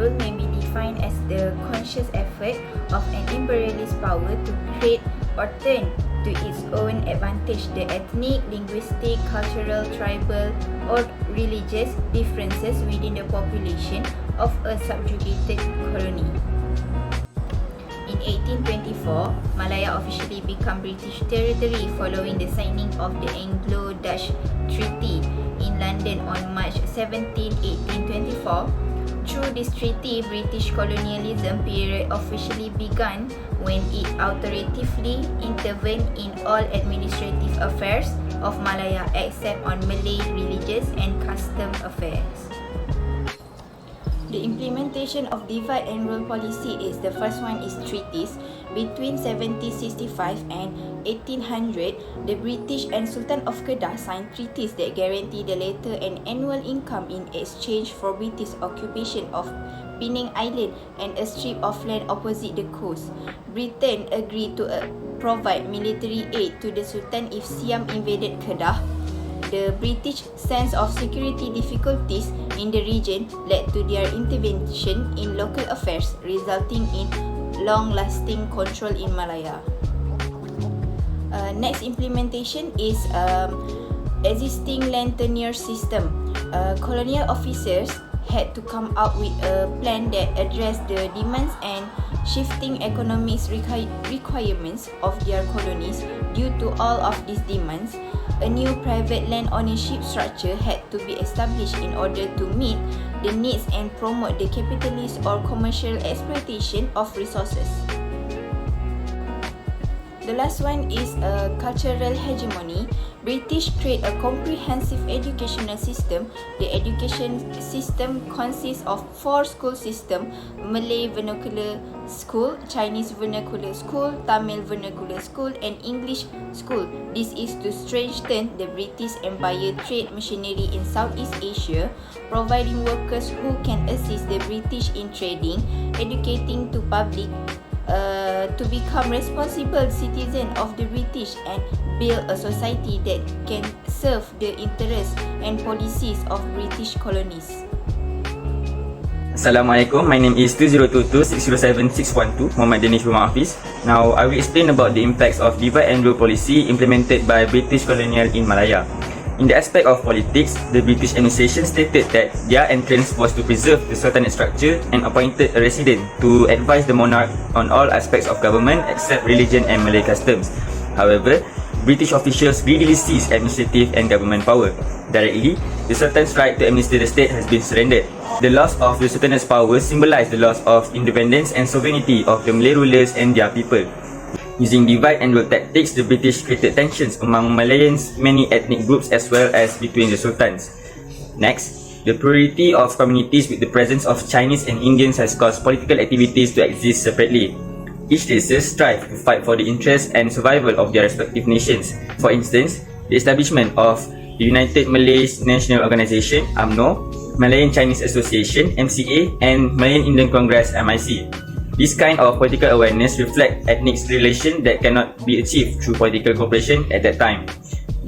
rule may be defined as the conscious effort of an imperialist power to create or turn to its own advantage the ethnic, linguistic, cultural, tribal, or religious differences within the population of a subjugated colony. In 1824, Malaya officially became British territory following the signing of the Anglo-Dutch Treaty in London on March 17, 1824. Through this treaty, British colonialism period officially began when it authoritatively intervened in all administrative affairs of Malaya except on Malay religious and custom affairs. The implementation of divide and rule policy is the first one is treaties. Between 1765 and 1800, the British and Sultan of Kedah signed treaties that guarantee the latter an annual income in exchange for British occupation of Penang Island and a strip of land opposite the coast. Britain agreed to provide military aid to the Sultan if Siam invaded Kedah. The British sense of security difficulties in the region led to their intervention in local affairs, resulting in long-lasting control in Malaya. Next implementation is existing land tenure system. Colonial officers had to come up with a plan that addressed the demands and shifting economic requirements of their colonies. Due to all of these demands, a new private land ownership structure had to be established in order to meet the needs and promote the capitalist or commercial exploitation of resources. The last one is a cultural hegemony. British create a comprehensive educational system. The education system consists of 4 school systems: Malay Vernacular School, Chinese Vernacular School, Tamil Vernacular School, and English School. This is to strengthen the British Empire trade machinery in Southeast Asia, providing workers who can assist the British in trading, educating to public to become responsible citizen of the British and build a society that can serve the interests and policies of British colonies. Assalamualaikum, my name is 2022-607-612, Muhammad Danish Rumah Hafiz. Now, I will explain about the impacts of divide and rule policy implemented by British Colonial in Malaya. In the aspect of politics, the British administration stated that their entrance was to preserve the sultanate structure and appointed a resident to advise the monarch on all aspects of government except religion and Malay customs. However, British officials readily seized administrative and government power. Directly, the sultan's right to administer the state has been surrendered. The loss of the sultanate's power symbolized the loss of independence and sovereignty of the Malay rulers and their people. Using divide and rule tactics, the British created tensions among Malayans, many ethnic groups as well as between the sultans. Next, the priority of communities with the presence of Chinese and Indians has caused political activities to exist separately. Each races strive to fight for the interests and survival of their respective nations. For instance, the establishment of the United Malays National Organisation (UMNO), Malayan Chinese Association (MCA), and Malayan Indian Congress (MIC). This kind of political awareness reflects ethnic relation that cannot be achieved through political cooperation at that time.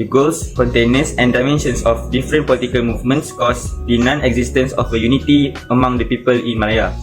The goals, containers, and dimensions of different political movements caused the non-existence of a unity among the people in Malaya.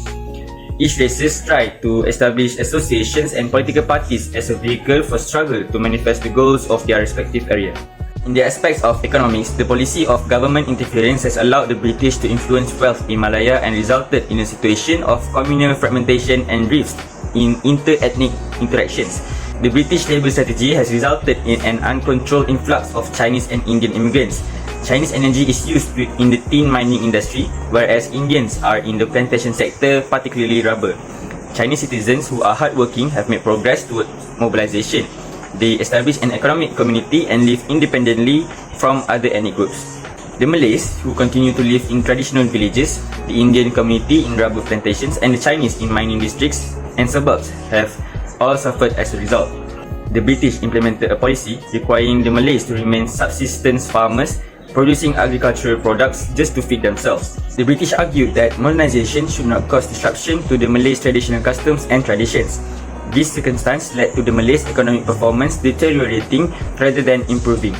Each races tried to establish associations and political parties as a vehicle for struggle to manifest the goals of their respective area. In the aspects of economics, the policy of government interference has allowed the British to influence wealth in Malaya and resulted in a situation of communal fragmentation and rifts in inter-ethnic interactions. The British labour strategy has resulted in an uncontrolled influx of Chinese and Indian immigrants. Chinese energy is used in the tin mining industry, whereas Indians are in the plantation sector, particularly rubber. Chinese citizens who are hardworking have made progress towards mobilization. They establish an economic community and live independently from other ethnic groups. The Malays, who continue to live in traditional villages, the Indian community in rubber plantations, and the Chinese in mining districts and suburbs have all suffered as a result. The British implemented a policy requiring the Malays to remain subsistence farmers, producing agricultural products just to feed themselves. The British argued that modernization should not cause disruption to the Malays' traditional customs and traditions. This circumstance led to the Malays' economic performance deteriorating rather than improving.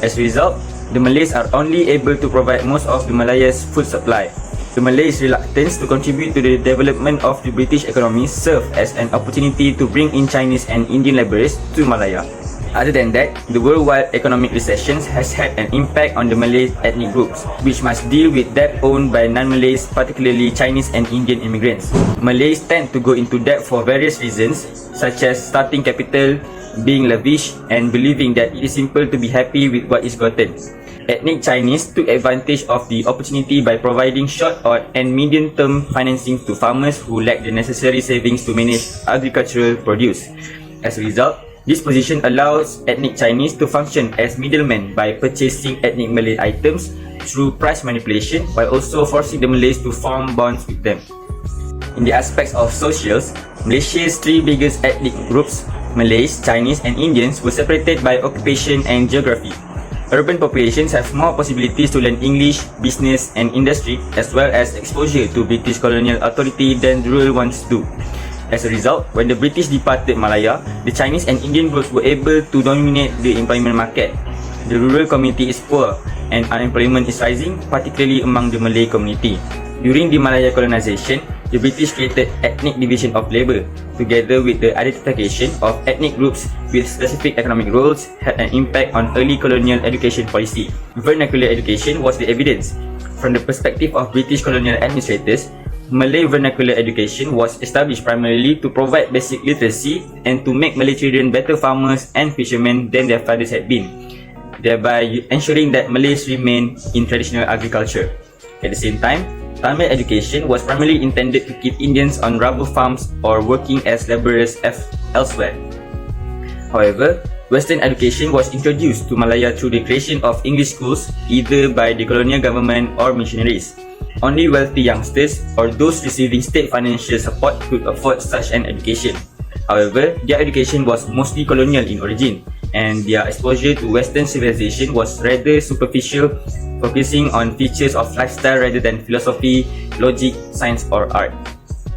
As a result, the Malays are only able to provide most of the Malaya's food supply. The Malays' reluctance to contribute to the development of the British economy served as an opportunity to bring in Chinese and Indian labourers to Malaya. Other than that, the worldwide economic recessions has had an impact on the Malay ethnic groups, which must deal with debt owned by non-Malays, particularly Chinese and Indian immigrants. Malays tend to go into debt for various reasons, such as starting capital, being lavish, and believing that it is simple to be happy with what is gotten. Ethnic Chinese took advantage of the opportunity by providing short and medium-term financing to farmers who lack the necessary savings to manage agricultural produce. As a result, this position allows ethnic Chinese to function as middlemen by purchasing ethnic Malay items through price manipulation, while also forcing the Malays to form bonds with them. In the aspects of socials, Malaysia's three biggest ethnic groups, Malays, Chinese and Indians, were separated by occupation and geography. Urban populations have more possibilities to learn English, business and industry, as well as exposure to British colonial authority than rural ones do. As a result, when the British departed Malaya, the Chinese and Indian groups were able to dominate the employment market. The rural community is poor and unemployment is rising, particularly among the Malay community. During the Malaya colonization, the British created ethnic division of labour, together with the identification of ethnic groups with specific economic roles, had an impact on early colonial education policy. Vernacular education was the evidence. From the perspective of British colonial administrators, Malay vernacular education was established primarily to provide basic literacy and to make Malay children better farmers and fishermen than their fathers had been, thereby ensuring that Malays remain in traditional agriculture. At the same time, Tamil education was primarily intended to keep Indians on rubber farms or working as labourers elsewhere. However, Western education was introduced to Malaya through the creation of English schools, either by the colonial government or missionaries. Only wealthy youngsters or those receiving state financial support could afford such an education. However, their education was mostly colonial in origin, and their exposure to Western civilization was rather superficial, focusing on features of lifestyle rather than philosophy, logic, science or art.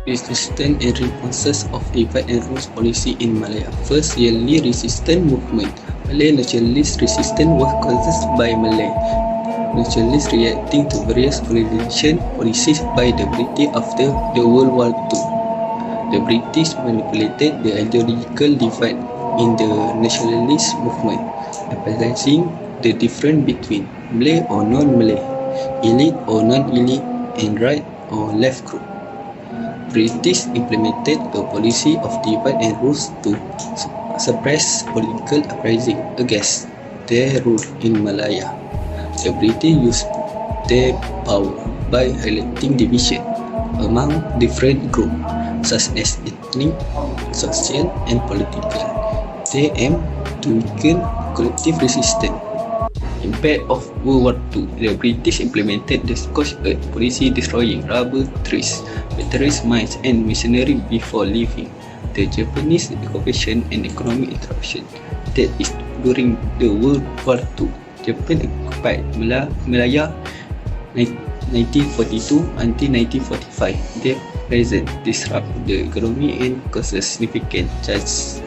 Resistance and responses of divide and rule policy in Malaya. First, yearly resistance movement. Malay nationalist resistance was caused by Malay nationalists reacting to various colonization policies by the British after the World War II. The British manipulated the ideological divide in the nationalist movement, emphasizing the difference between Malay or non-Malay, elite or non-elite, and right or left group. British implemented a policy of divide and rule to suppress political uprising against their rule in Malaya. The British used their power by highlighting division among different groups, such as ethnic, social, and political. They aimed to weaken collective resistance. Impact of World War II. The British implemented the Scorched Earth policy, destroying rubber trees, batteries, mines, and machinery before leaving. The Japanese occupation and economic interruption. That is, during the World War II, Japan occupied Malaya 1942 until 1945. Their presence disrupted the economy and caused significant changes.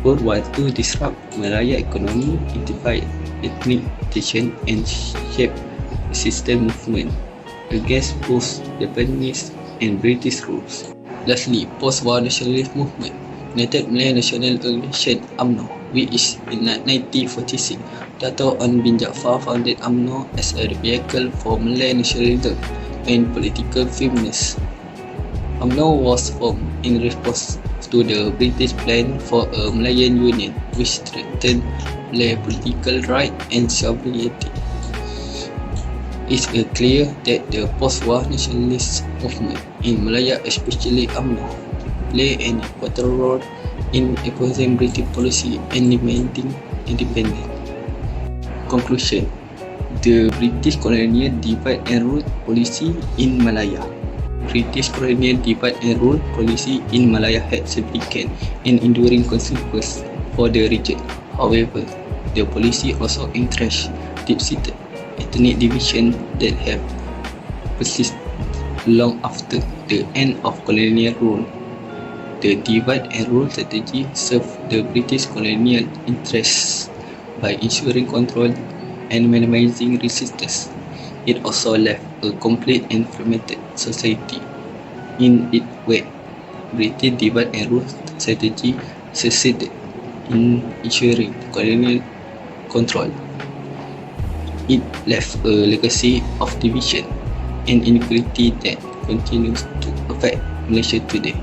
World War II disrupted Malaya economy, intensified ethnic tension, and shaped resistance movement against both Japanese and British rules. Lastly, post-war nationalist movement. United Malay National Organization (UMNO), which in 1946, Dato' Onn bin Jaafar founded UMNO as a vehicle for Malay nationalism and political firmness. UMNO was formed in response to the British plan for a Malayan Union, which threatened Malay political rights and sovereignty. It's clear that the post-war nationalist movement in Malaya, especially UMNO, play an important role in opposing British policy and demanding independence. Conclusion: the British colonial divide and rule policy in Malaya. British colonial divide and rule policy in Malaya had significant and enduring consequences for the region. However, the policy also entrenched deep-seated ethnic division that have persisted long after the end of colonial rule. The divide and rule strategy served the British colonial interests by ensuring control and minimizing resistance. It also left a complete and fragmented society. In its wake, British divide and rule strategy succeeded in ensuring colonial control. It left a legacy of division and inequality that continues to affect Malaysia today.